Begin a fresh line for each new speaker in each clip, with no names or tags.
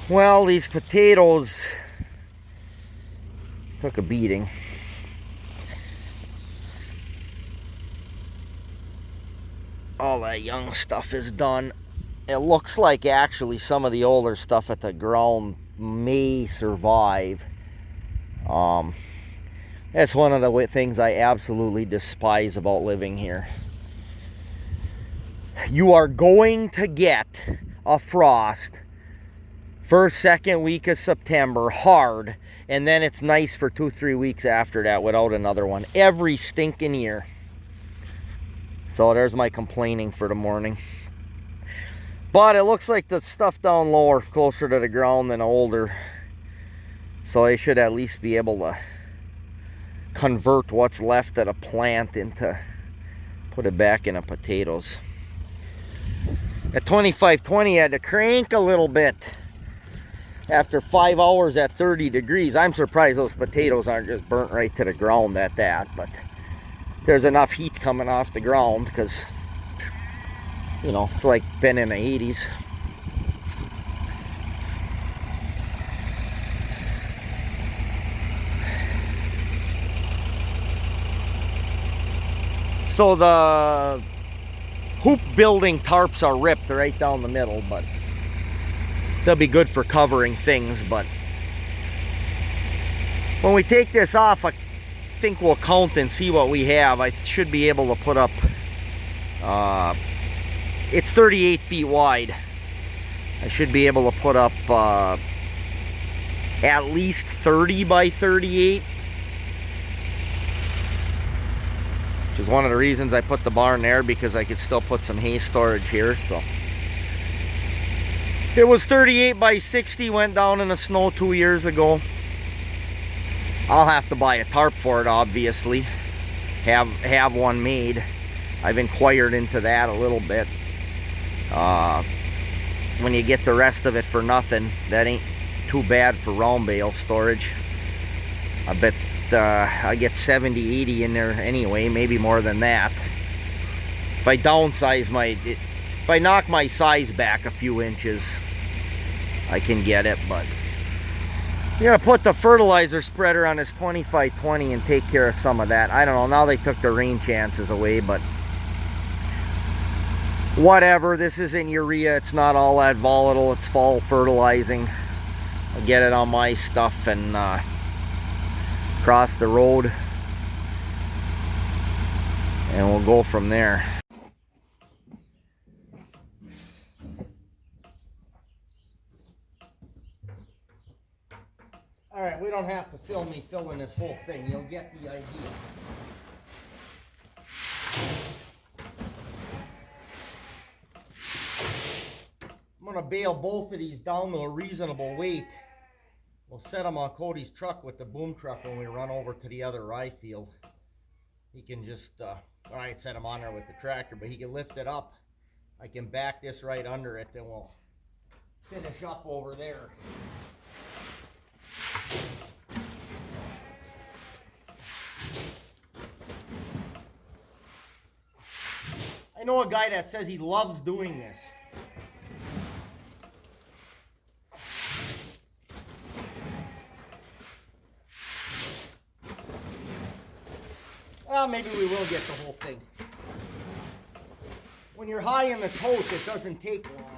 Well, these potatoes took a beating. All that young stuff is done. It looks like actually some of the older stuff at the ground may survive. That's one of the things I absolutely despise about living here. You are going to get a frost first, second week of September, hard, and then it's nice for 2-3 weeks after that without another one. Every stinking year. So there's my complaining for the morning. But it looks like the stuff down lower, closer to the ground than older. So I should at least be able to convert what's left of the plant into, put it back into potatoes. At 2520, I had to crank a little bit after 5 hours at 30 degrees. I'm surprised those potatoes aren't just burnt right to the ground at that, but there's enough heat coming off the ground because, you know, it's like been in the 80s. So the hoop building tarps are ripped right down the middle, but they'll be good for covering things. But when we take this off, I think we'll count and see what we have. I should be able to put up, it's 38 feet wide. I should be able to put up at least 30 by 38. Which is one of the reasons I put the barn there, because I could still put some hay storage here. So it was 38 by 60, went down in the snow 2 years ago. I'll have to buy a tarp for it, obviously. Have one made. I've inquired into that a little bit. When you get the rest of it for nothing, that ain't too bad for round bale storage. I bet I get 70, 80 in there anyway, maybe more than that. If I downsize if I knock my size back a few inches, I can get it. But I'm gonna put the fertilizer spreader on this 2520 and take care of some of that. I don't know, now they took the rain chances away, but whatever. This isn't urea, it's not all that volatile, it's fall fertilizing. I'll get it on my stuff and cross the road, and we'll go from there. All right, we don't have to film me filling this whole thing. You'll get the idea. I'm gonna bale both of these down to a reasonable weight. We'll set them on Cody's truck with the boom truck when we run over to the other rye field. He can just, I set him on there with the tractor, but he can lift it up. I can back this right under it, then we'll finish up over there. I know a guy that says he loves doing this. Well, maybe we will get the whole thing. When you're high in the toast, it doesn't take long.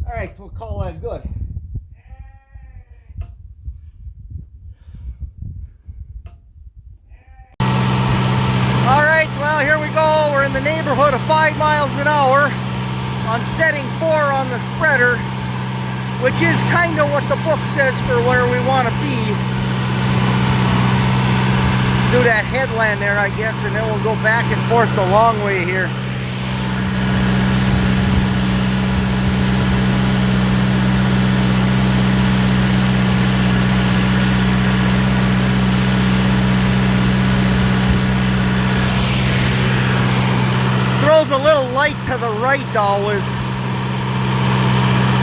All right, we'll call that good. in the neighborhood of 5 miles an hour on setting 4 on the spreader, which is kind of what the book says for where we want to be. Do that headland there, I guess, and then we'll go back and forth the long way here. Throws a little light to the right always.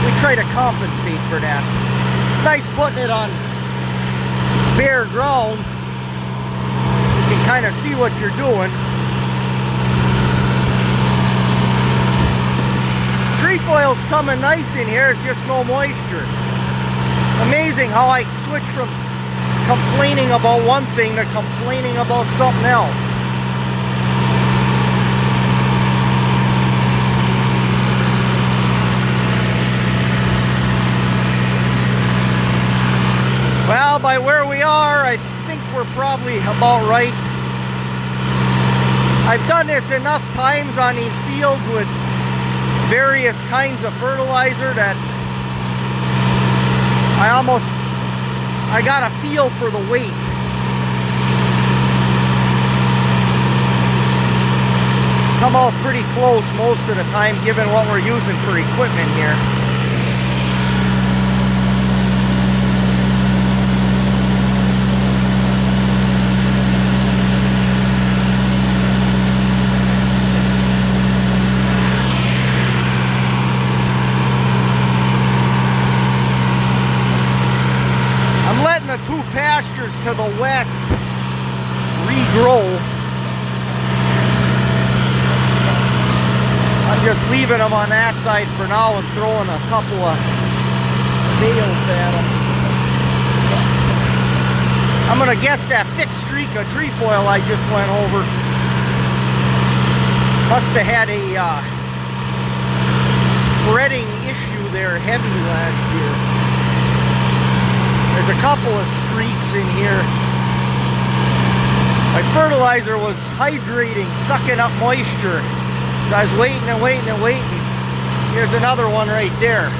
We try to compensate for that. It's nice putting it on bare ground. You can kind of see what you're doing. Trefoil's coming nice in here, just no moisture. Amazing how I switch from complaining about one thing to complaining about something else. Well, by where we are, I think we're probably about right. I've done this enough times on these fields with various kinds of fertilizer that I got a feel for the weight. Come out pretty close most of the time given what we're using for equipment here. The 2 pastures to the west regrow. I'm just leaving them on that side for now and throwing a couple of bales at them. I'm gonna guess that thick streak of trefoil I just went over must have had a spreading issue there heavy last year. There's a couple of streaks in here. My fertilizer was hydrating, sucking up moisture. So I was waiting and waiting and waiting. Here's another one right there.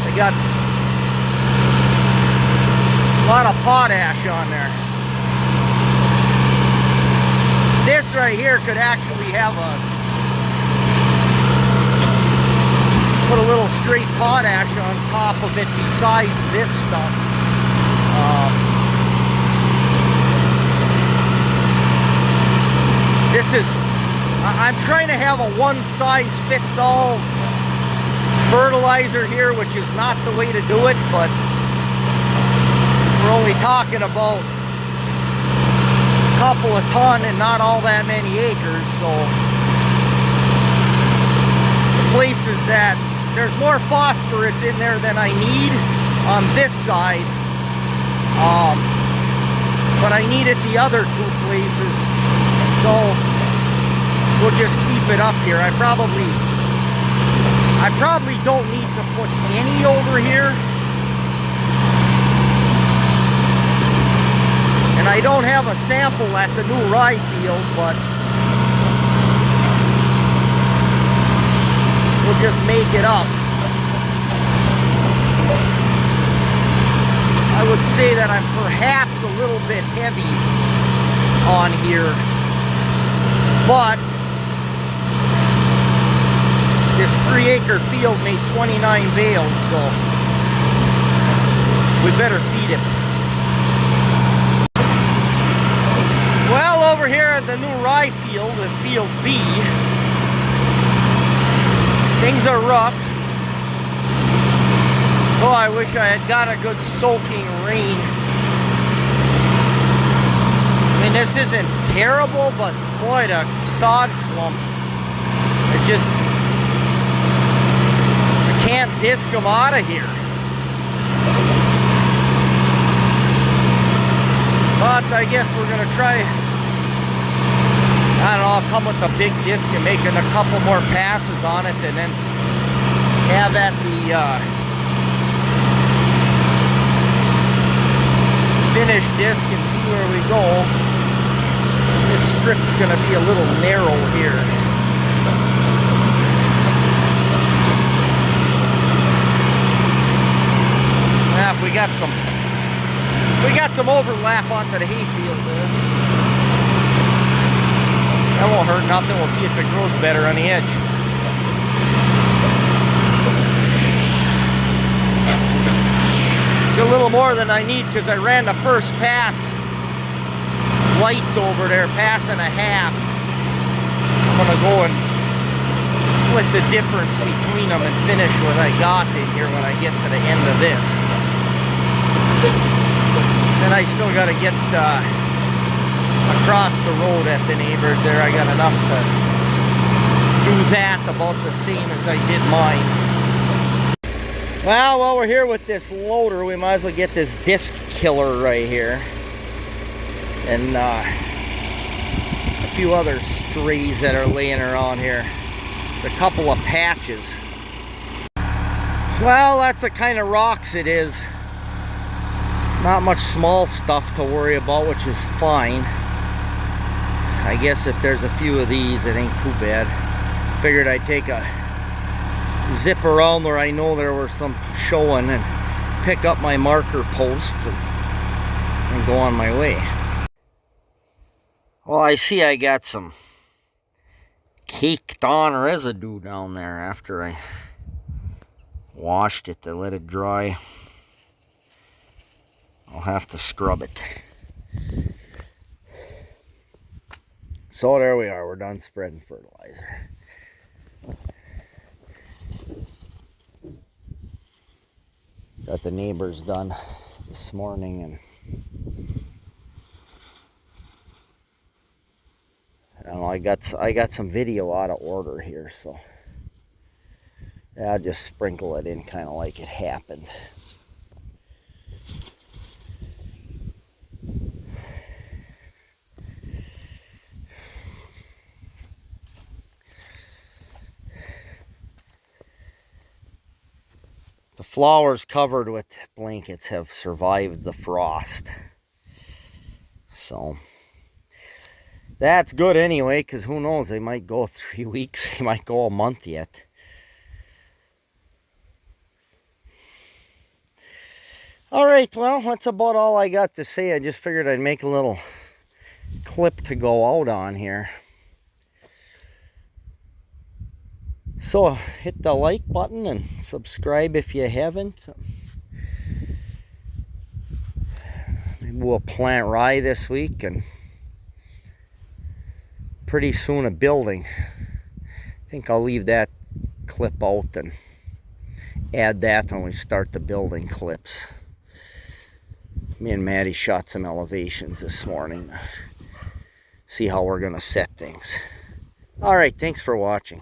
They got a lot of potash on there. This right here could actually have put a little straight potash on top of it besides this stuff. I'm trying to have a one-size-fits-all fertilizer here, which is not the way to do it, but we're only talking about a couple of ton and not all that many acres, so the places that there's more phosphorus in there than I need on this side, but I need it the other 2 places, so we'll just keep it up here. I probably don't need to put any over here, and I don't have a sample at the new rye field, but we'll just make it up. I would say that I'm perhaps a little bit heavy on here, but this 3-acre field made 29 bales, so we better feed it. Well, over here at the new rye field, at field B, things are rough. Oh, I wish I had got a good soaking rain. I mean, this isn't terrible, but boy, the sod clumps. It just, I can't disc them out of here. But I guess we're gonna try, I don't know, I'll come with a big disc and making a couple more passes on it, and then have at the finished disc and see where we go. This strip's gonna be a little narrow here. got some overlap onto the hayfield there. That won't hurt nothing. We'll see if it grows better on the edge. A little more than I need because I ran the first pass light over there, pass and a half. I'm gonna go and split the difference between them and finish what I got in here when I get to the end of this. Then I still got to get across the road at the neighbors there. I got enough to do that about the same as I did mine. Well, while we're here with this loader, we might as well get this disc killer right here. And a few other strays that are laying around here. A couple of patches. Well, that's the kind of rocks it is. Not much small stuff to worry about, which is fine. I guess if there's a few of these, it ain't too bad. Figured I'd take a zip around where I know there were some showing and pick up my marker posts and go on my way. Well, I see I got some caked on residue down there after I washed it to let it dry. I'll have to scrub it. So there we are, we're done spreading fertilizer. Got the neighbors done this morning, and I don't know, I got some video out of order here, so yeah, I'll just sprinkle it in kind of like it happened. The flowers covered with blankets have survived the frost. So that's good anyway, because who knows, they might go 3 weeks, they might go a month yet. Alright, well, that's about all I got to say. I just figured I'd make a little clip to go out on here. So hit the like button and subscribe if you haven't. Maybe we'll plant rye this week, and pretty soon a building. I think I'll leave that clip out and add that when we start the building clips. Me and Maddie shot some elevations this morning. See how we're going to set things. Alright, thanks for watching.